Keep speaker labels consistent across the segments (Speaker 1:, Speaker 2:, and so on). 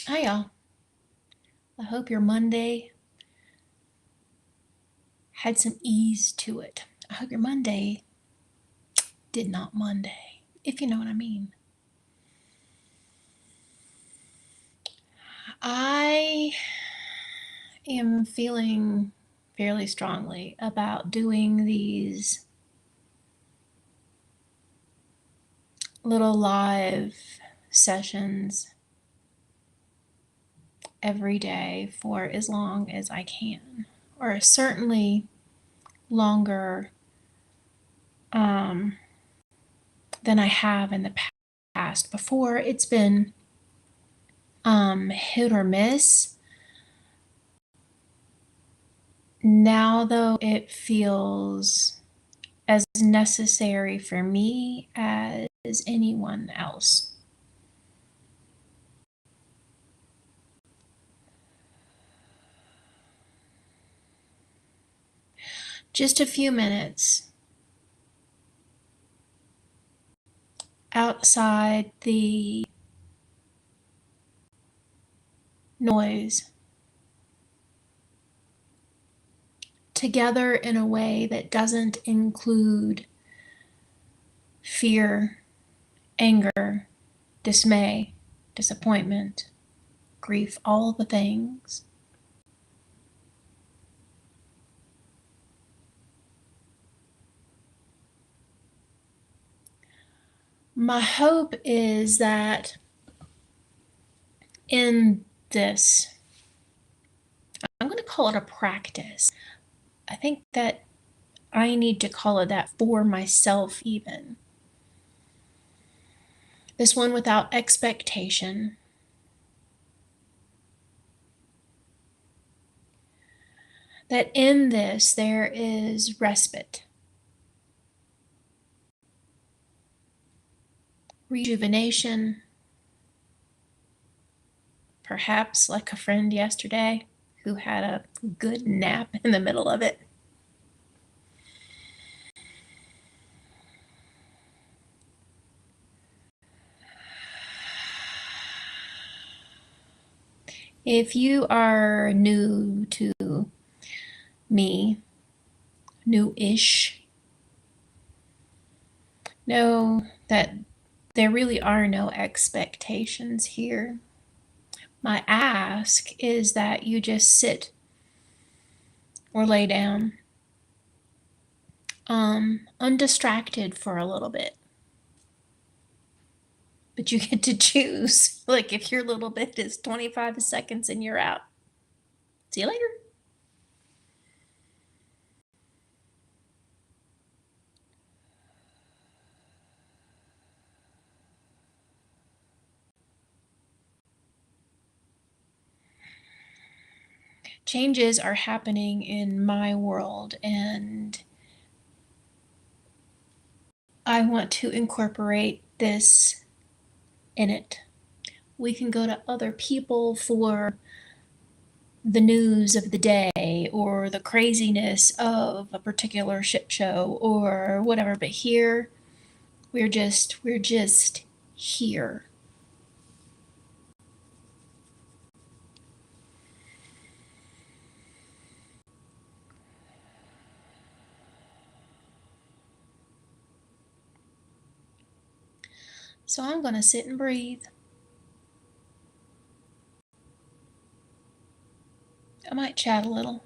Speaker 1: Hi, y'all. I hope your Monday had some ease to it. I hope your Monday did not Monday, if you know what I mean. I am feeling fairly strongly about doing these little live sessions every day for as long as I can, or certainly longer than I have in the past. Before, it's been hit or miss. Now, though, it feels as necessary for me as anyone else. Just a few minutes outside the noise, together in a way that doesn't include fear, anger, dismay, disappointment, grief, all the things. My hope is that in this, I'm going to call it a practice. I think that I need to call it that for myself, even. This one without expectation. That in this there is respite, rejuvenation, perhaps like a friend yesterday who had a good nap in the middle of it. If you are new to me, new-ish, know that there really are no expectations here. My ask is that you just sit or lay down, undistracted for a little bit. But you get to choose. Like if your little bit is 25 seconds and you're out. See you later. Changes are happening in my world, and I want to incorporate this in it. We can go to other people for the news of the day or the craziness of a particular shit show or whatever, but here we're just here. So I'm going to sit and breathe. I might chat a little.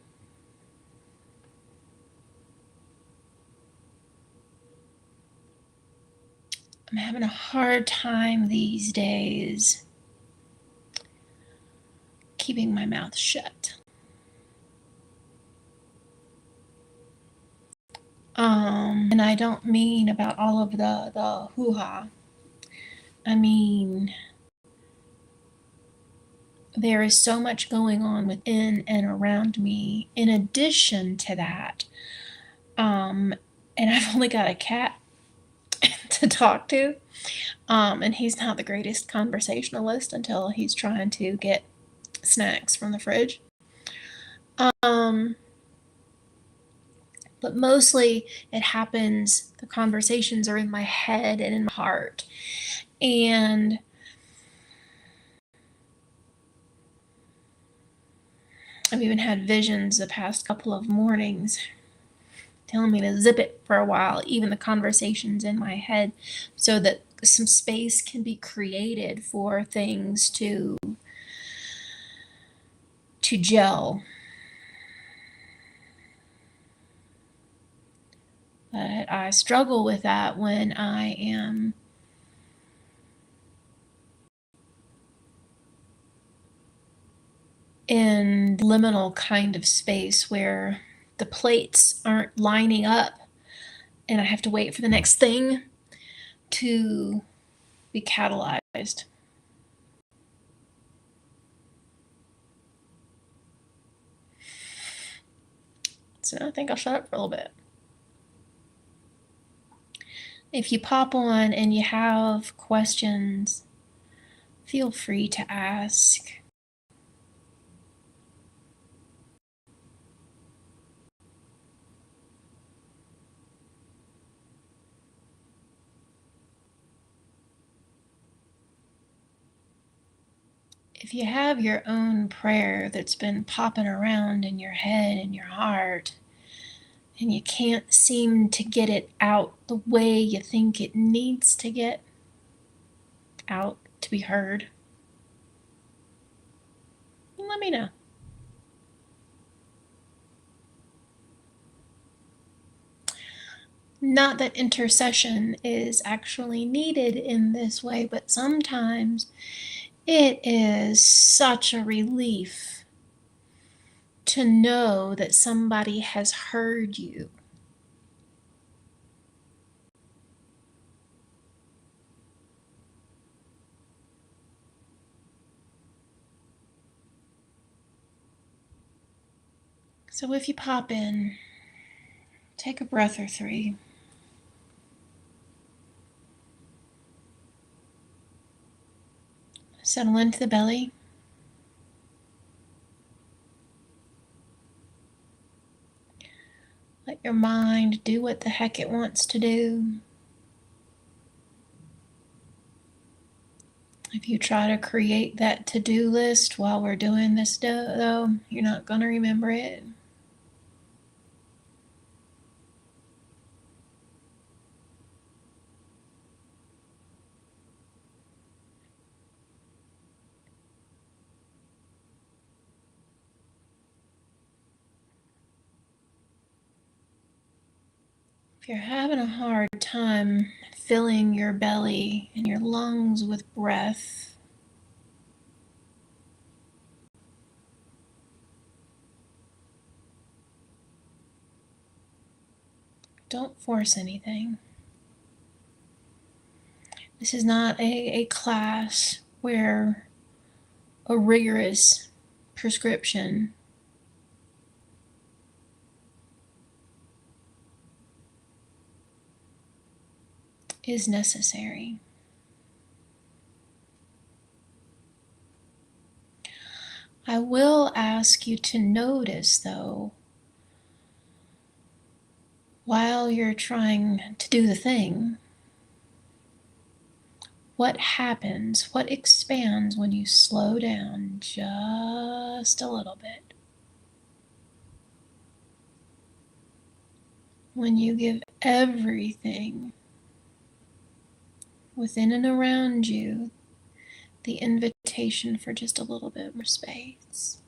Speaker 1: I'm having a hard time these days keeping my mouth shut. And I don't mean about all of the hoo-ha. I mean, there is so much going on within and around me in addition to that. And I've only got a cat to talk to. And he's not the greatest conversationalist until he's trying to get snacks from the fridge. But mostly it happens, the conversations are in my head and in my heart. And I've even had visions the past couple of mornings telling me to zip it for a while, even the conversations in my head, so that some space can be created for things to gel. But I struggle with that when I am in liminal kind of space where the plates aren't lining up and I have to wait for the next thing to be catalyzed. So I think I'll shut up for a little bit. If you pop on and you have questions, feel free to ask. If you have your own prayer that's been popping around in your head and your heart, and you can't seem to get it out the way you think it needs to get out to be heard, let me know. Not that intercession is actually needed in this way, but sometimes it is such a relief to know that somebody has heard you. So if you pop in, take a breath or three. Settle into the belly. Let your mind do what the heck it wants to do. If you try to create that to-do list while we're doing this, though, you're not going to remember it. If you're having a hard time filling your belly and your lungs with breath, don't force anything. This is not a class where a rigorous prescription is necessary. I will ask you to notice, though, while you're trying to do the thing, what happens, what expands when you slow down just a little bit. When you give everything within and around you the invitation for just a little bit more space.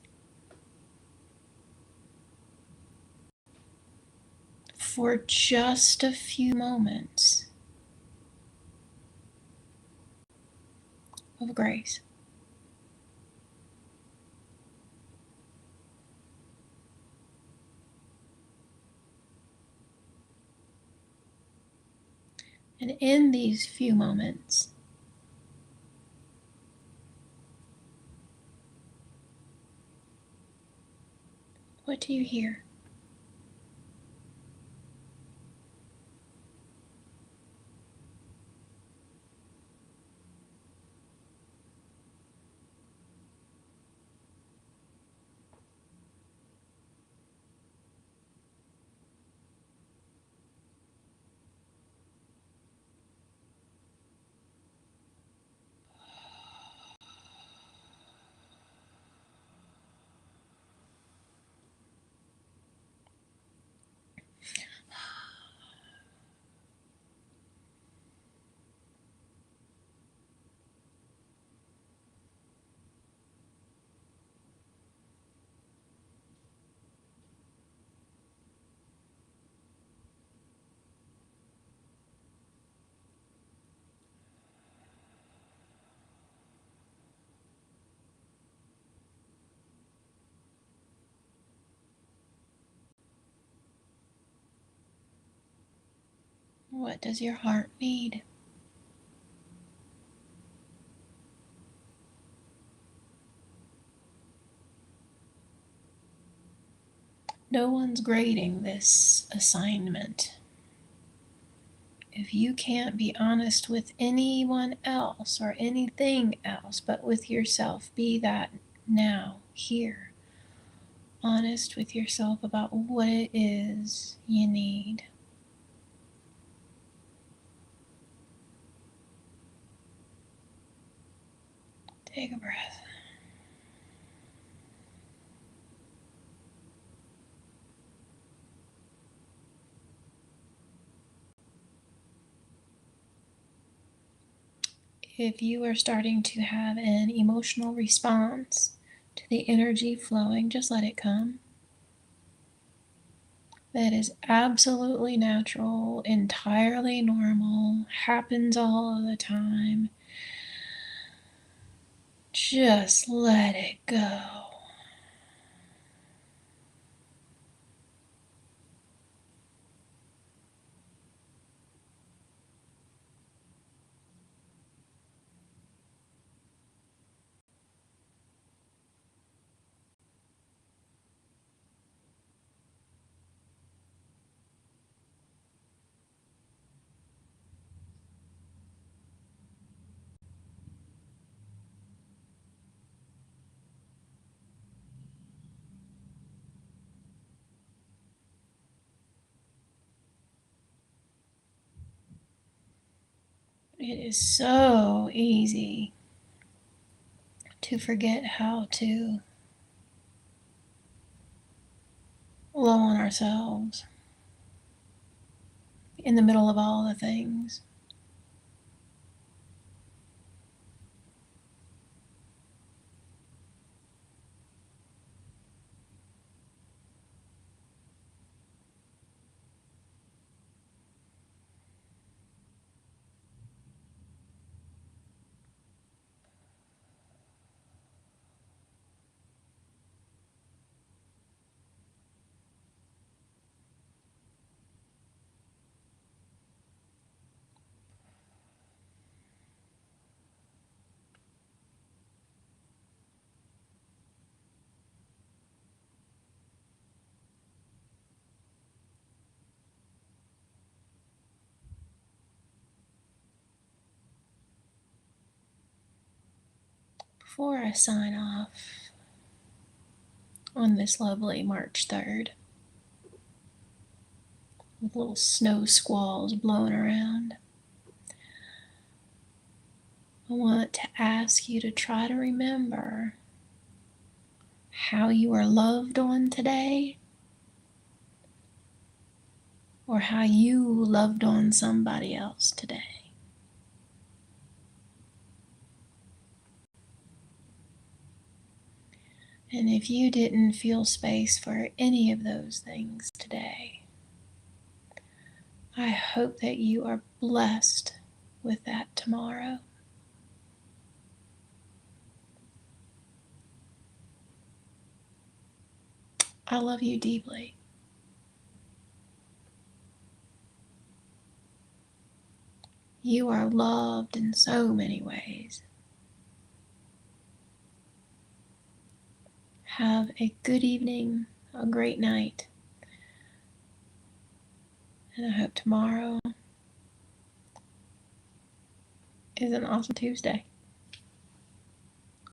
Speaker 1: For just a few moments of grace. And in these few moments, what do you hear? What does your heart need? No one's grading this assignment. If you can't be honest with anyone else or anything else but with yourself, be that now, here. Honest with yourself about what it is you need. Take a breath. If you are starting to have an emotional response to the energy flowing, just let it come. That is absolutely natural, entirely normal, happens all the time. Just let it go. It is so easy to forget how to love on ourselves in the middle of all the things. Before I sign off on this lovely March 3rd, with little snow squalls blowing around, I want to ask you to try to remember how you are loved on today, or how you loved on somebody else today. And if you didn't feel space for any of those things today, I hope that you are blessed with that tomorrow. I love you deeply. You are loved in so many ways. Have a good evening, a great night, and I hope tomorrow is an awesome Tuesday.